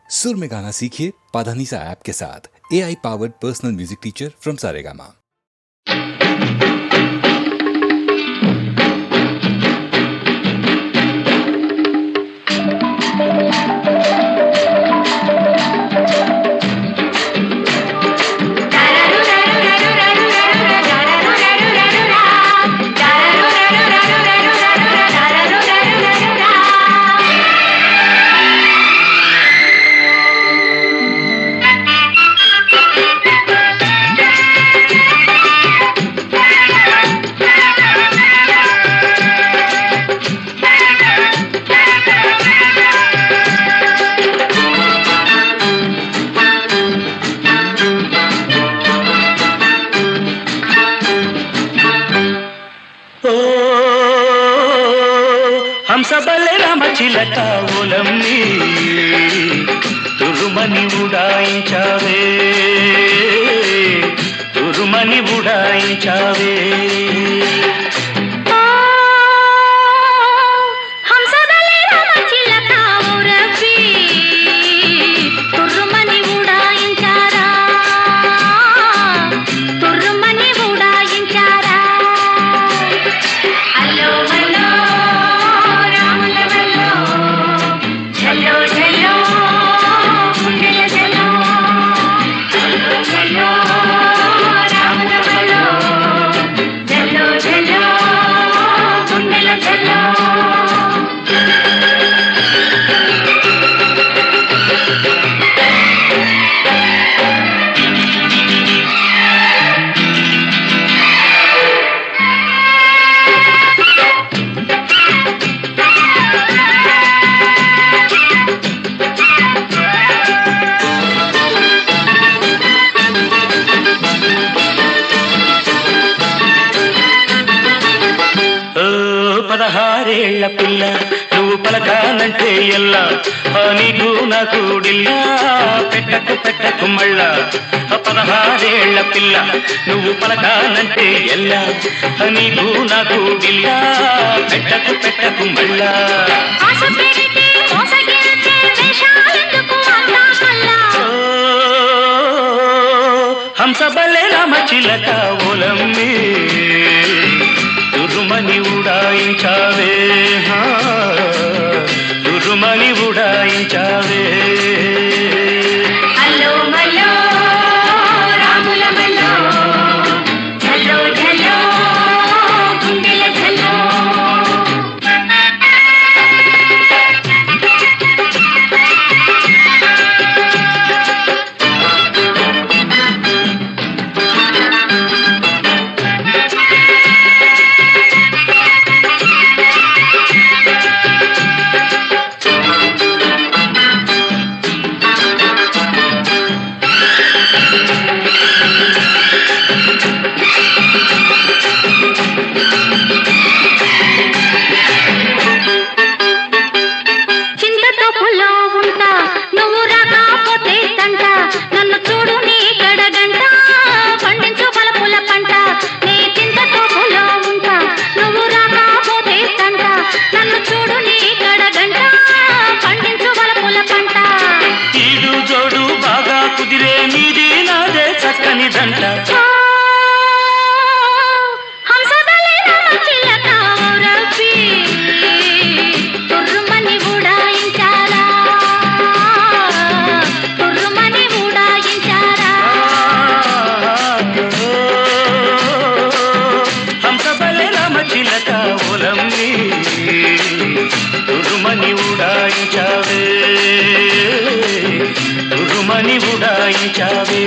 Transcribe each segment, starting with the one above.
सुर में गाना सीखिए पाधानीसा ऐप के साथ। AI powered personal music teacher from Saregama. హంసబలే రామచిలక ఓలమ్మి తురుమని ఉడాయించావే తురుమని ఉడాయించావే పదహారేళ్ల పిల్ల నువ్వు పలకానంటే ఎల్లా నీకు నాకు డిల్లా పెట్టకు మళ్ళా పదహారేళ్ల పిల్ల నువ్వు పలకానంటే ఎల్లా నీకు నాకు డిల్లా పెట్టకు మళ్ళా హంసబలే రామచిలక ఓలమ్మి తురుమని ఉడాయించావే తురుమని ఉడాయించావే కుదిరే నీది నాదే చక్కని దంట హంసబలే రామచిలక ఓలమ్మి తురుమని ఉడాయించావే తురుమని ఉడాయించావే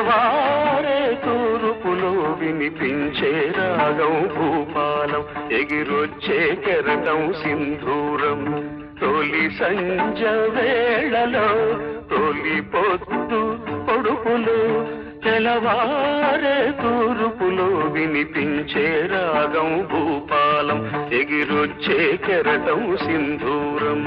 తెలవారే తూర్పులో వినిపించే రాగం భూపాలం ఎగిరొచ్చే కెరటం సింధూరం తొలి సంజ వేళలో తొలి పొద్దు పొడుపులు తెలవారే తూర్పులో వినిపించే రాగం భూపాలం ఎగిరొచ్చే కెరటం సింధూరం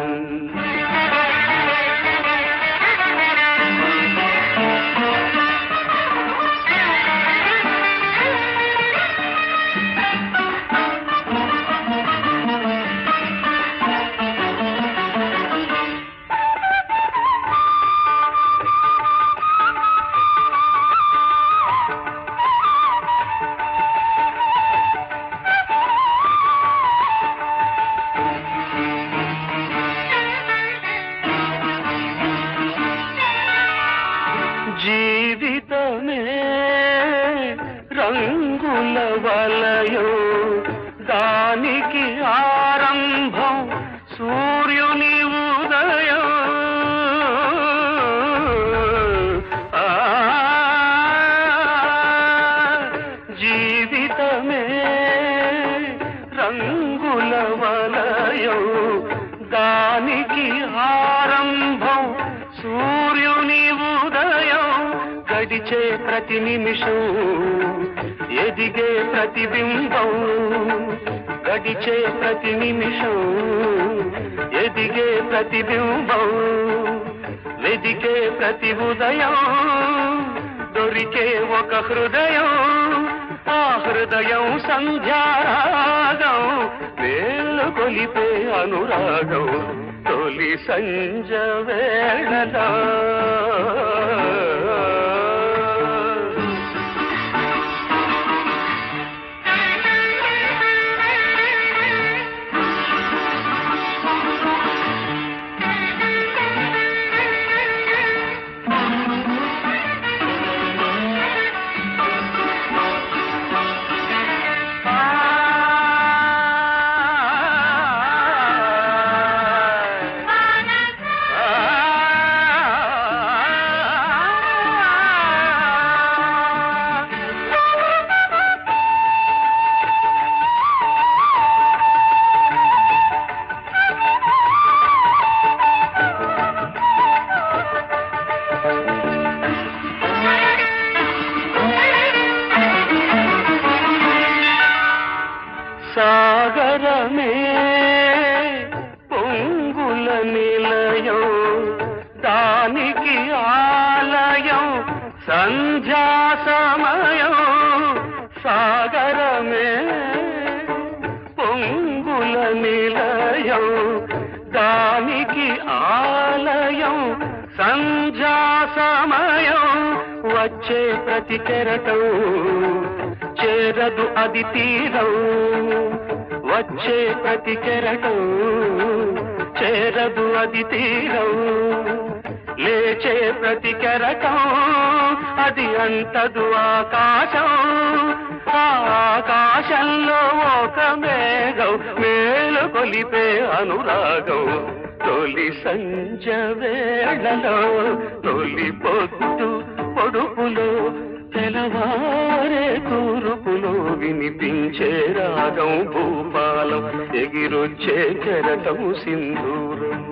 జీవితమే రంగుల వలయో దానికి ఆరంభం సూర్యుని ఉదయం జీవితమే రంగుల వలయో దానికి ఆరంభం సూర్యుని ఉదయం గడిచే ప్రతి నిమిషం ఎదిగే ప్రతిబింబం గడిచే ప్రతి నిమిషం ఎదిగే ప్రతిబింబం వెదికే ప్రతి ఉదయం దొరికే ఒక హృదయం ఆ హృదయం సంధ్యారాగం వేలు కొలిపే అనురాగం తొలి సంజ వేళలో సాగరమే పొంగుల నిలయం దానికి ఆలయం సంధ్యా సమయం సాగరమే పొంగుల నిలయం దానికి ఆలయం సంధ్యా సమయం వచ్చే ప్రతి కెరటం చేరదు అది తీరం వచ్చే ప్రతి కెరటం చేరదు అది తీరం లేచే ప్రతి కెరటం అది అంతదు ఆకాశం ఆ ఆకాశంలో ఒక మేఘం మేలు కొలిపే అనురాగం తొలి సంజ వేళలో తొలి పొద్దు పొడుపులో తెలవారే తూర్పులో వినిపించే రాగం భూపాలం ఎగిరొచ్చే కెరటం సింధూరం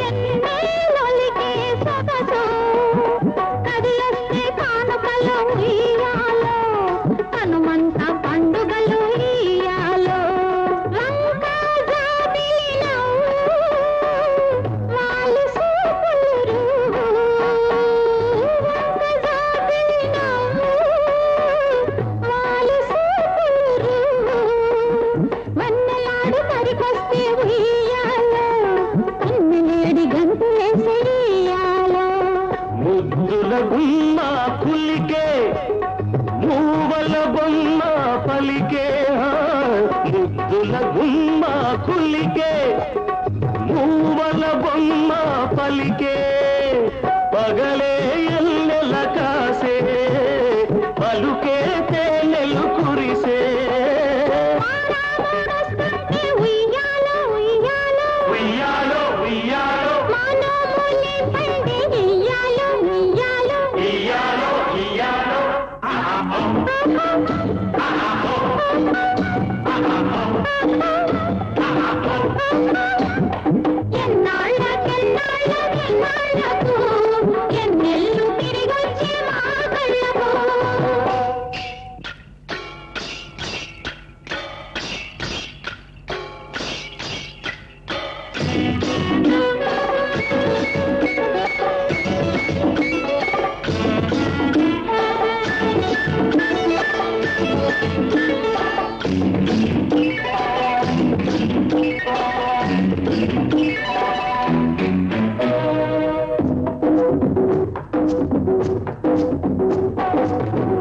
ఎన్నేళ్ళొలికే సొగసు కదిలొస్తే కానుకలు ఇయ్యాలో హనుమంత పండుగలు ఇయ్యాలో లంకా జాబిలి నవ్వు వాలి సూపులు లంకా జాబిలి నవ్వు వాలి సూపులు వన్నెలాడి తరికొస్తే ఉయ్యాలో కన్నెలేడి గంతులేసి ఇయ్యాలో ముద్దుల గుమ్మ పులికే మూవల బొమ్మ పలికే ముద్దుల గుమ్మ కులికే మూవల బొమ్మ పలికే పగలే ఎల్లెల కాసే పలుకే తేనెలు కురిసే మానవుడొస్తుంటే ఉయ్యాలో ఉయ్యాలో ఉయ్యాలో ఉయ్యాలో మానవులే పండే ఇయ్యాలో ఇయ్యాలో ఇయ్యాలో ఇయ్యాలో ఎన్నాళ్ళకెన్నాళ్ళకెన్నాళ్ళకు ఎన్నెల్లు తిరిగొచ్చే మా కళ్ళకు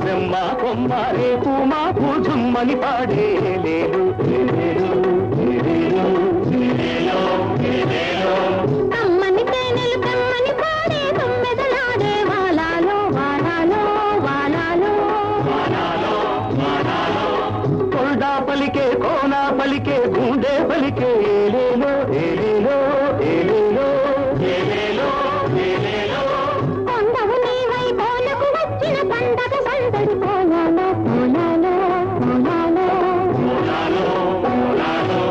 బ్రహ్మ కొమ్మ రేపు మాకు జుమ్మని పాడే లేలు లేలు లేలు లేలో లేలో కమ్మని తేనెలు కమ్మని పాడే తొమ్మెదలాడే వాలాలో వాలాలో వాలాలో కొండా పలికే కోనా పలికే గుండె పలికే ఏలేలో ఏలేలో ఏలేలో ఏలేలో ఏలేలో కొండవు నీవై కోలకు వచ్చిన పండగ సందడి కోలాలో కోలాలో కోలాలో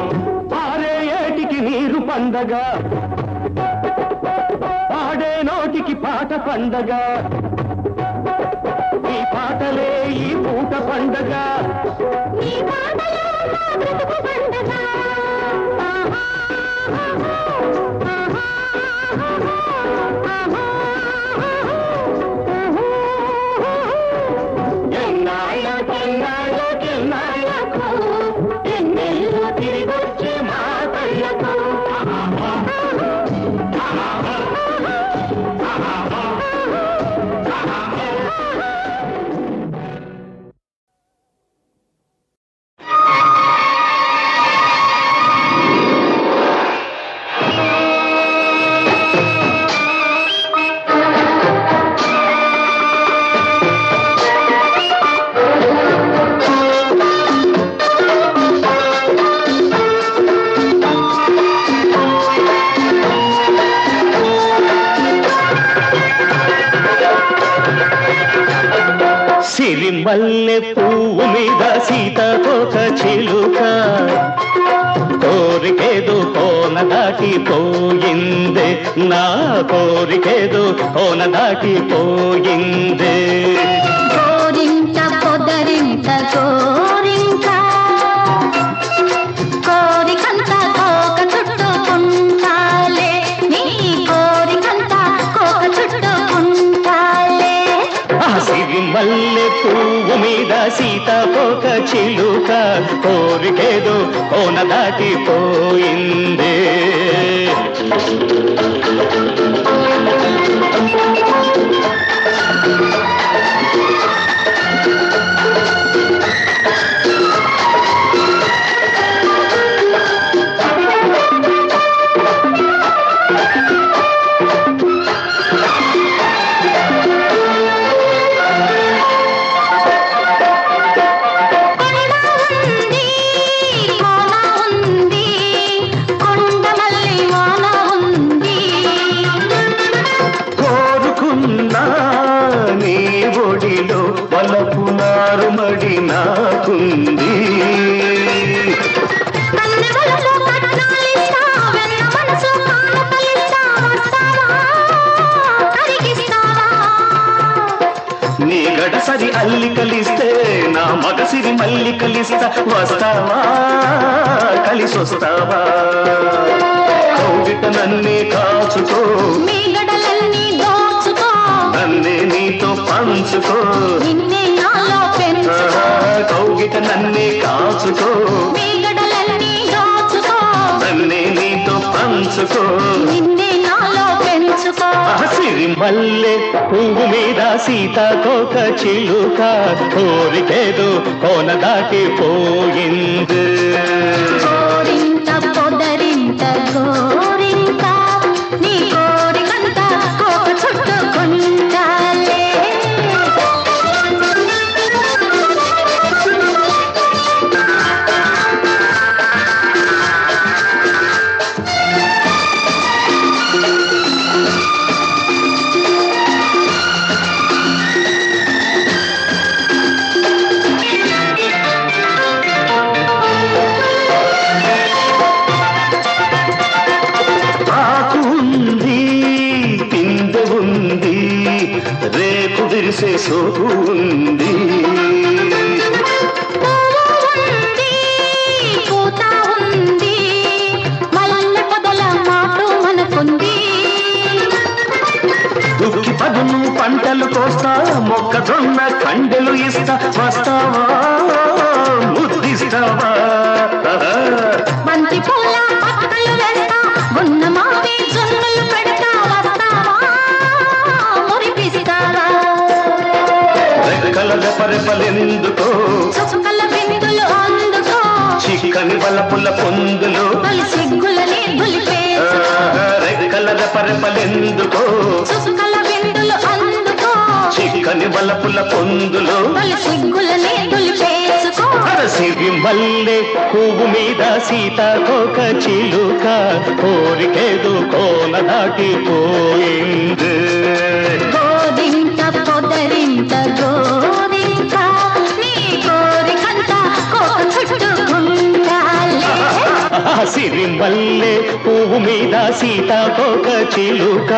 పారే ఏటికి నీరు పండగ పాడే నోటికి పాట పండగ ఈ పాటలే ఈ పూట పండగ నీ పాటలో మా బ్రతుకు పండగ ఎన్నాళ్ళకెన్నాళ్ళకెన్నాళ్ళకు ఎన్నెల్లు తిరిగొచ్చే మా కళ్ళకు సిరిమల్లె పువ్వు మీద సీతకొక చిలుక కోరికేదో కోన దాటిపోయిందే నా కోరికేదో కోన దాటిపోయిందే కోరింట పొదరింట కోరింట కోరికంత కోక చుట్టుకుంటాలే నీ కోరికంత కోక చుట్టుకుంటాలే ఆ సిరిమల్లె పువ్వు మీద సీతకొక చిలుక కోరికేదో కోన దాటిపోయిందే కొండ ఉంది కొండ మల్లి వాన ఉంది సరి అల్లి కలిస్తే నా మగసిరి మల్లి కలిస్తా వస్తావా కలిసొస్తావా కౌగిట నన్నే కాచుకో మీ గడలన్నీ దోచుకో నన్నే నీతో పంచుకో నిన్నే నాలో పెంచుకో కౌగిట నన్నే కాచుకో మీ గడలన్నీ దోచుకో నన్నే నీతో పంచుకో నిన్నే నాలో పెంచుకో సిరి మల్లె పువ్వు మీద సీతాకోక చిలుక కోరికేదో కోన దాటిపోయింది కోరింత పొదరింత గోరింత నీ కోరికంత కోక చుట్టుకుంటాలే ఆకు ఉంది పిందె ఉంది రేపు విరిసే సోకు ఉంది ఉంది పూత ఉంది మల్లె పొదల మాటు మనకుంది దుక్కి పదును పంటలు కోస్తా మొక్కజొన్న కండెలు ఇస్తా వస్తావా ముద్దిస్తావా బంతి పూల పక్కలు వేస్తా ఉన్న మావి జొన్నలు పెడతా వస్తావా మురిపిస్తావా రెక్కల రెపరెపలెందుకో చుక్కల బిందులు అందుకో చిక్కని వలపుల పొందులు తొలి సిగ్గులని దులిపేసుకో రెక్కల రెపరెపలెందుకో చుక్కల బిందులు అందుకో చిక్కని వలపుల పొందులు తొలి సిగ్గులని దులిపేసుకో సిరి మల్లె పువ్వు మీద సీతాకోక చిలుక కోరికేదో కోన దాటిపోయింది గోరింట పొదరింట గోరింట నీ కోరికంత కోక చుట్టుకుంటాలే సిరి మల్లె పువ్వు మీద సీతాకోక చిలుక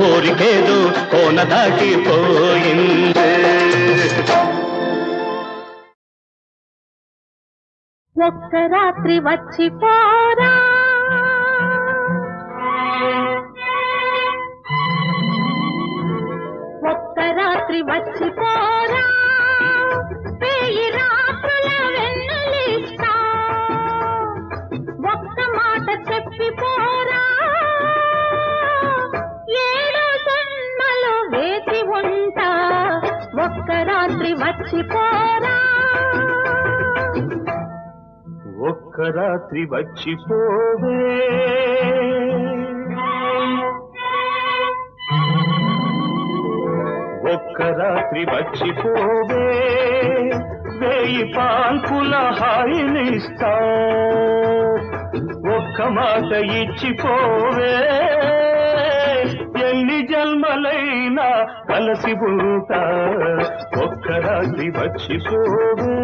కోరికేదో కోన దాటిపోయింది ఒక్క రాత్రి వచ్చిపోరా ఒక్క రాత్రి వచ్చిపోరా వేయి రాత్రుల వెన్నెలిస్తా ఒక్క మాట చెప్పిపోరా ఏడు జన్మలు వేచి ఉంటా ఒక్క రాత్రి వచ్చిపోరా ఒక్క రాత్రి వచ్చిపోవే ఒక్క రాత్రి వచ్చిపోవే వేయి పాల్పుల హాయినిస్తా ఒక్క మాట ఇచ్చిపోవే ఎన్ని జన్మలైనా కలిసి ఉంటా ఒక్క రాత్రి వచ్చిపోవే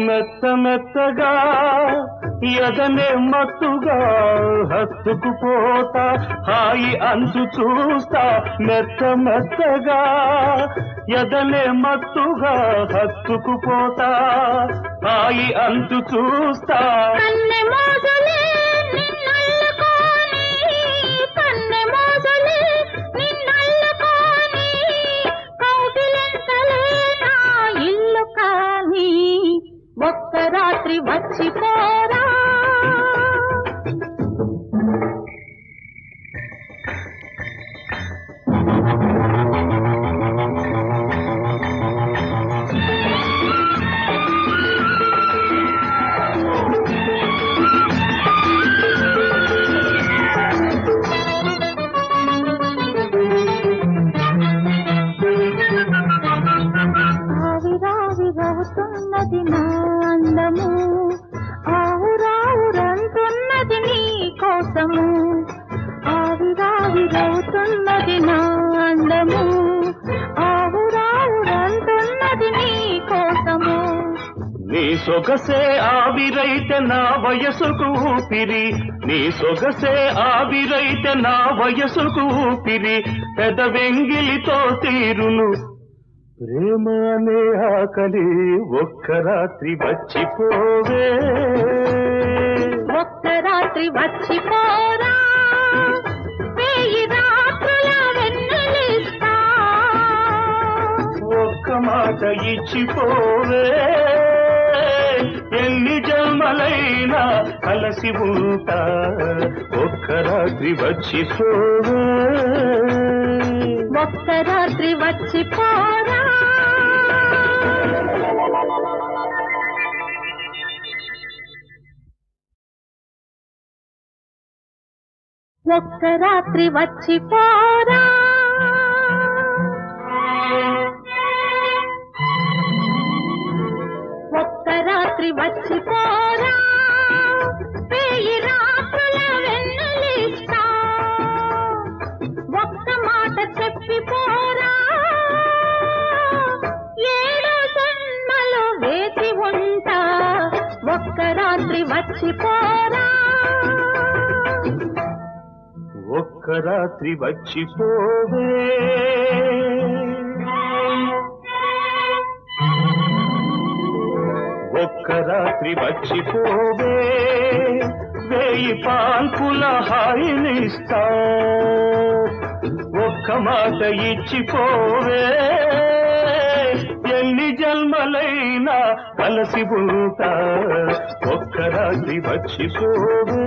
మెత్త మెత్తగా ఎదనే మత్తుగా హత్తుకుపోతా హాయి అంచు చూస్తా మెత్త మెత్తగా ఎదనే మత్తుగా హత్తుకుపోతా హాయి అంచు చూస్తా కన్నె మోజులే నిన్నల్లుకోని కన్నె మోజులే నిన్నల్లుకోని కౌగిలింతలే నా ఇల్లు కాని ఒక్క రాత్రి వచ్చిపోరా ఆవిరావిరవుతున్నది నా అందము ఆవురావురన్న నీ సొగసే ఆవిరైతే నా వయసుకు ఊపిరి, నీ సొగసే ఆవిరైతే నా వయసుకు ఊపిరి, పెదవెంగిలితో తీరును ప్రేమ అనే ఆకలి, ఒక్క రాత్రి వచ్చిపోవే, ఒక్క రాత్రి వచ్చిపోరా, వేయి రాత్రుల వెన్నెలిస్తా, ఒక్క మాట ఇచ్చిపోవే, ఎన్ని జన్మలైనా కలిసి ఉంటా, ఒక్క రాత్రి వచ్చిపోవే, ఒక్క రాత్రి వచ్చిపోరా. ఒక్క రాత్రి వచ్చిపోరా, ఒక్క రాత్రి వచ్చిపోరా, వేయి రాత్రుల వెన్నెలిస్తా, ఒక్క మాట చెప్పిపోరా, ఏడు జన్మలు వేచి ఉంటా, ఒక్క రాత్రి వచ్చిపోరా, ఒక్క రాత్రి వచ్చిపోవే, ఒక్క రాత్రి వచ్చిపోవే, వేయి పాల్పుల హాయినిస్తా, ఒక్క మాట ఇచ్చిపోవే, ఎన్ని జన్మలైనా కలిసి ఉంటా, ఒక్క రాత్రి వచ్చిపోవే.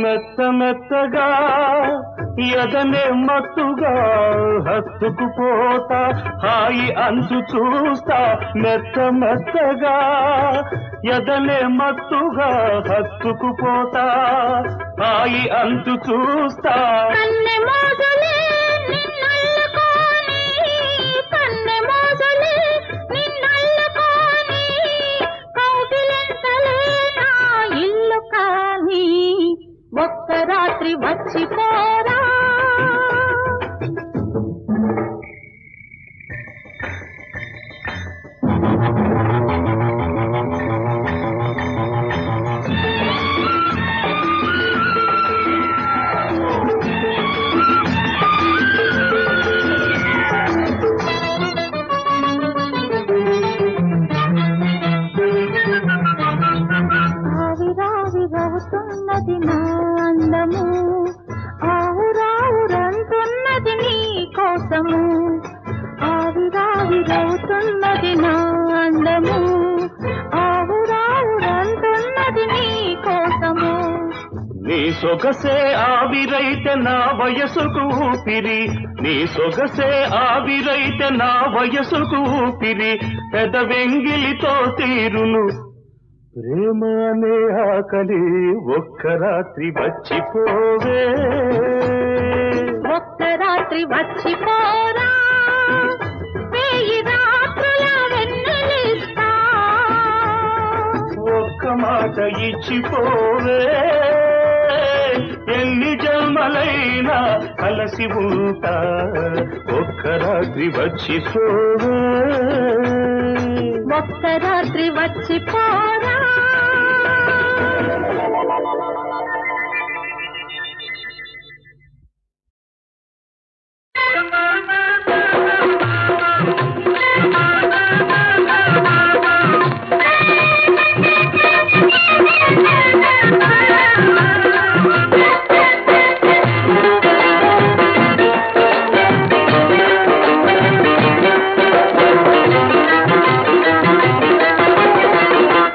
మెత్త మెత్తగా ఎదనే మత్తుగా హత్తుకుపోతా, హాయి అంచు చూస్తా, మెత్త మెత్తగా ఎదనే మత్తుగా హత్తుకుపోతా, హాయి అంచు చూస్తా, కన్నె మోజులే నిన్నల్లుకోని, కన్నె మోజులే నిన్నల్లుకోని, కౌగిలింతలే నా ఇల్లు కాని, ఒక్క రాత్రి వచ్చిపోరా, ఆవిరావిరవుతున్నది నా అందము, ఆవురావురంటున్నది నీ కోసము, ఆవిరావిరవుతున్నది నా అందము, ఆవురావురంటున్నది నీ కోసము, నీ సొగసే ఆవిరైతే నా వయసుకు ఊపిరి, నీ సొగసే ఆవిరైతే నా వయసుకు ఊపిరి, పెదవెంగిలితో తీరును ప్రేమ అనే ఆకలి, ఒక్క రాత్రి వచ్చిపోవే, ఒక్క రాత్రి వచ్చిపోరా, వేయి రాత్రుల వెన్నెలిస్తా, ఒక్క మాట ఇచ్చిపోవే, ఎన్ని జన్మలైనా కలిసి ఉంటా, ఒక్క రాత్రి వచ్చిపోవే, ఒక్క రాత్రి వచ్చిపోరా.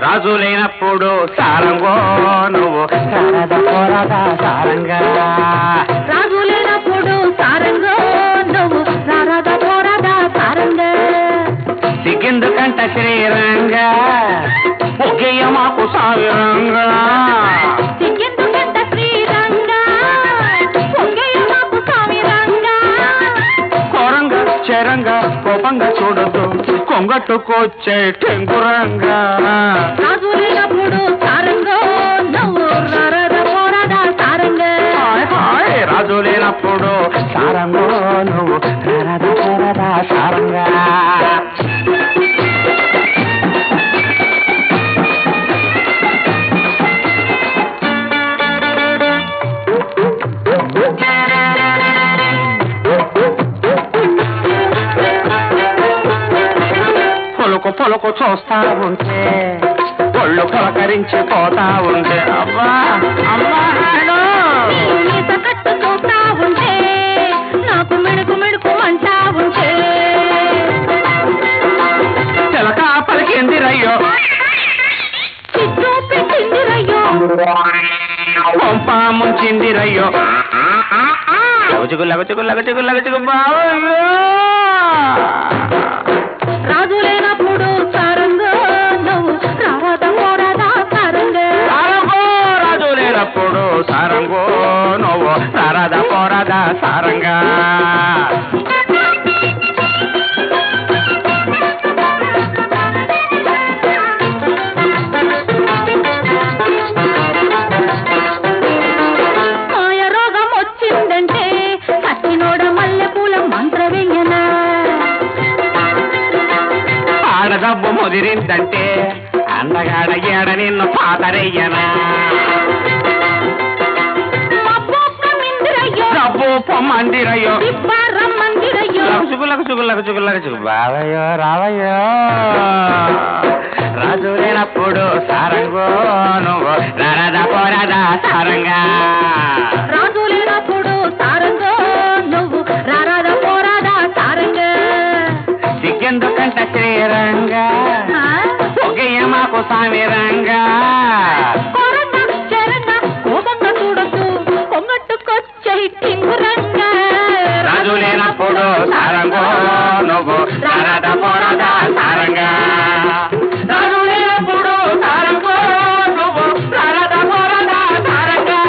రాజు లేనప్పుడు సారంగో నువ్వు సారద పోరదా సారంగా, రాజు లేనప్పుడు సారంగో నువ్వు సారద పోరదా సారంగా, సిగ్గెందుకంట శ్రీరంగా, ఒకేయ మాకు సావిరంగా, సిగ్గెందుకంట శ్రీరంగా, కొంగట్టుకొచ్చే టెంగురంగా రాజు లేనప్పుడు సారంగో నువ్వు రారద పోరదా సారంగా హాయ్ హాయ్ రాజు లేనప్పుడు సారంగో నువ్వు రరద పొరద సారంగా పొలకు పొలకు చూస్తా ఉంటే ఒళ్ళు పులకరించిపోతా ఉంటే అబ్బా అమ్మా ఈత కట్టు చూస్తా ఉంటే నాకు మిడుకు మిడుకు అంటా ఉంటే చిలక పలికిందిరయ్యో చిత్తూ పెట్టింది రయ్యో పంప ముంచిందిరయ్యో లగచుగు లగచుగు లగచుగు లగచుగు బావయ్యో రాజు లేనప్పుడు సారంగో నువ్వు రారద పోరదా సారంగా సారంగో రాజు లేనప్పుడు సారంగో నువ్వు సరద పొరద సారంగా మాయ రోగం వచ్చిందంటే సచ్చినోడ మల్లెపూల మంత్ర వెయ్యనా ఆడదబ్బు ముదిరిందంటే అందగాడ ఏడ నిన్ను పాతరయ్యనా డబ్బు పొమ్మందిరయ్యో లగచుగు లగచుగు లగచుగు లగచుగు బావయ్యో రావయ్యో రాజు లేనప్పుడు సారంగో నువ్వు రరద పొరద సారంగా రాజు లేనప్పుడు సారంగో నువ్వు రారద పోరాదా సారంగా సిగ్గెందుకంట శ్రీరంగా ఒగ్గయ్య మాకు సామిరంగా కొరంగా చెరంగా కోపంగా చూడొద్దు కొంగట్టుకొచ్చే టింగురంగా రాజు లేనప్పుడు సారంగో నువ్వు రరద పొరద సారంగా రాజు లేనప్పుడు సారంగో నువ్వు రరద పొరద సారంగా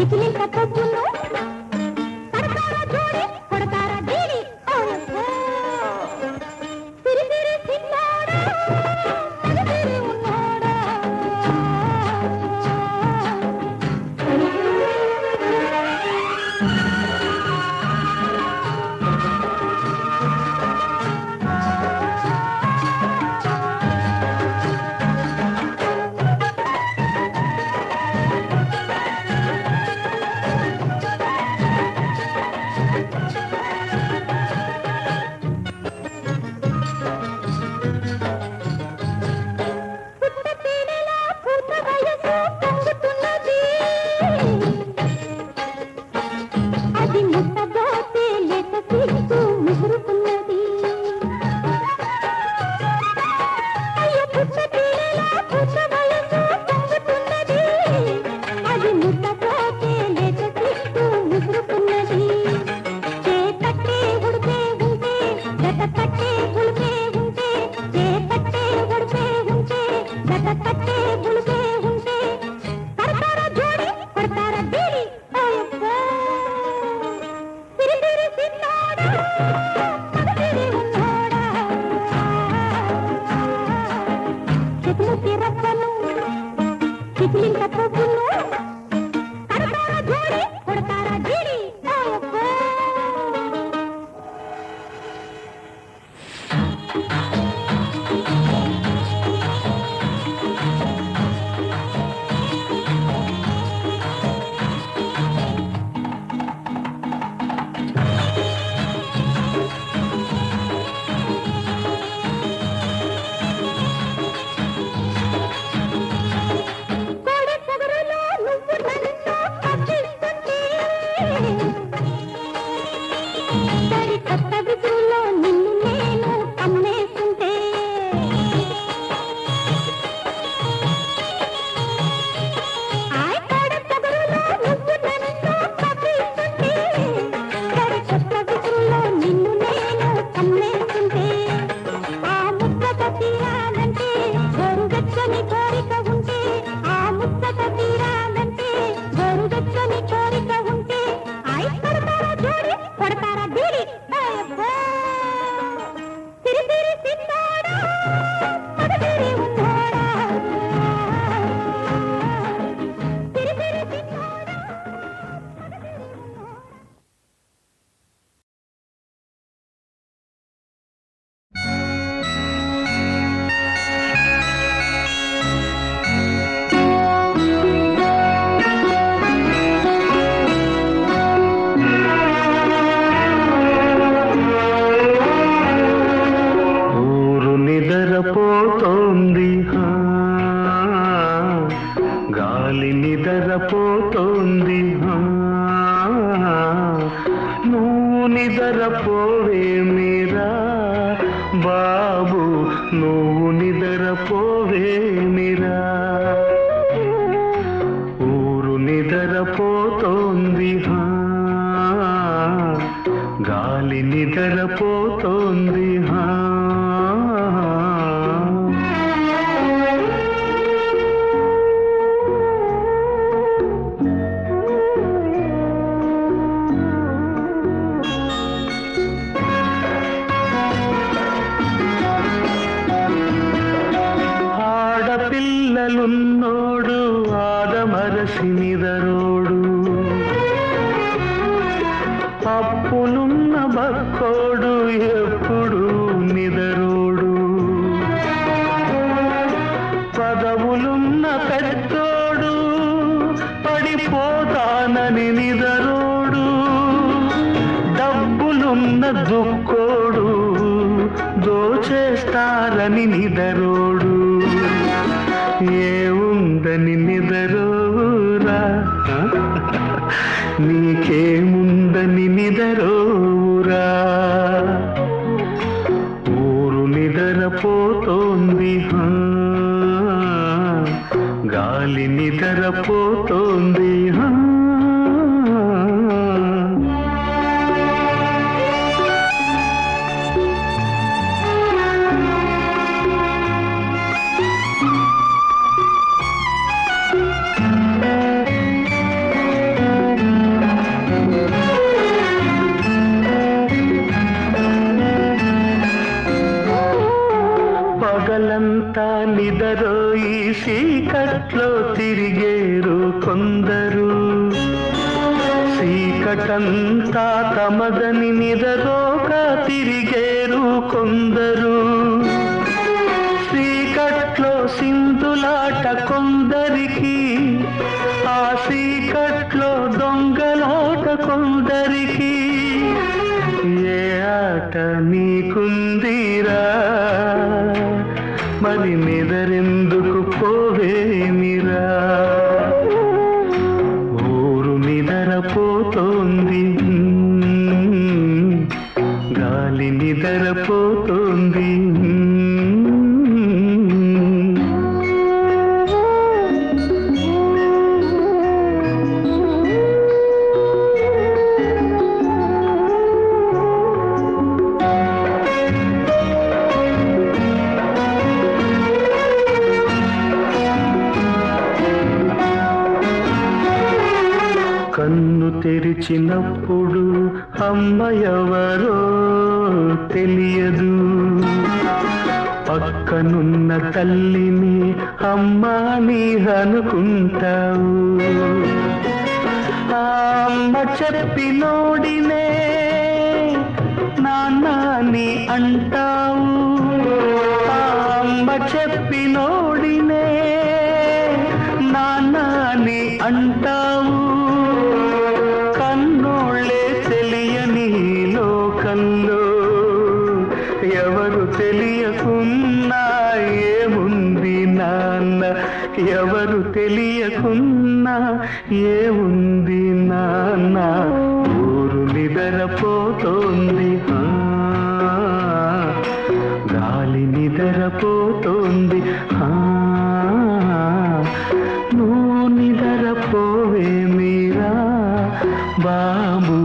చికిలింక పొద్దును కడతారా జోడి కొడతారా దీడి ఓయబ్బో తిరిగిరి చిన్నాడా తిరిగిరి ఉన్నాడా నిద్రపోతోంది గాలి నిద్రపోతోంది నువ్వు నిద్రపోవేమిరా బాబు నువ్వు నిద్రపోవేమిరా ఊరు నిద్రపోతోంది గాలి నిద్రపోతోంది ఆడపిల్లలున్నోడు ఆదమరసి నిదరోడు అప్పులున్న బక్కోడు ఎప్పుడు నిదరోడు పదవులున్న పెద్దోడు పడిపోతానని నిదరోడు డబ్బులున్న దుక్కోడు దోచేస్తారని నిదరోడు ఏముందని నిదరోరా నీకేముందని నిదరోరా ఊరు నిద్రపోతోంది గాలి నిద్రపోతోంది చీకటంతా తమదని నిదరోక తిరిగేరు కొందరు, చీకట్లో సింధులాట కొందరికి, ఆ చీకట్లో దొంగలాట కొందరికి. ఏ ఆట నీకుందిరా, మరి నిదరెందుకు పోవేమిరా? ఊరు నిదరపోతోంది, గాలి నిదరపోతోంది. కన్ను తెరిచినప్పుడు అమ్మ ఎవరో తెలియదు, పక్కనున్న తల్లిని అమ్మ అని అనుకుంటావు. ఆ అమ్మ చెప్పినోడినే నాన్న అని అంటావు, ఆ అమ్మ చెప్పినోడినే నాన్న అని అంటావు. కన్నోళ్ళే తెలియని లోకంలో ఎవరు తెలియకున్నా ఏముంది నాన్న, ఎవరు తెలియకున్నా ఏముంది నాన్న. ఊరు నిదరపోతోంది, గాలి నిదరపోతోంది, నువ్వు నిదరపోవేమిరా బాబు.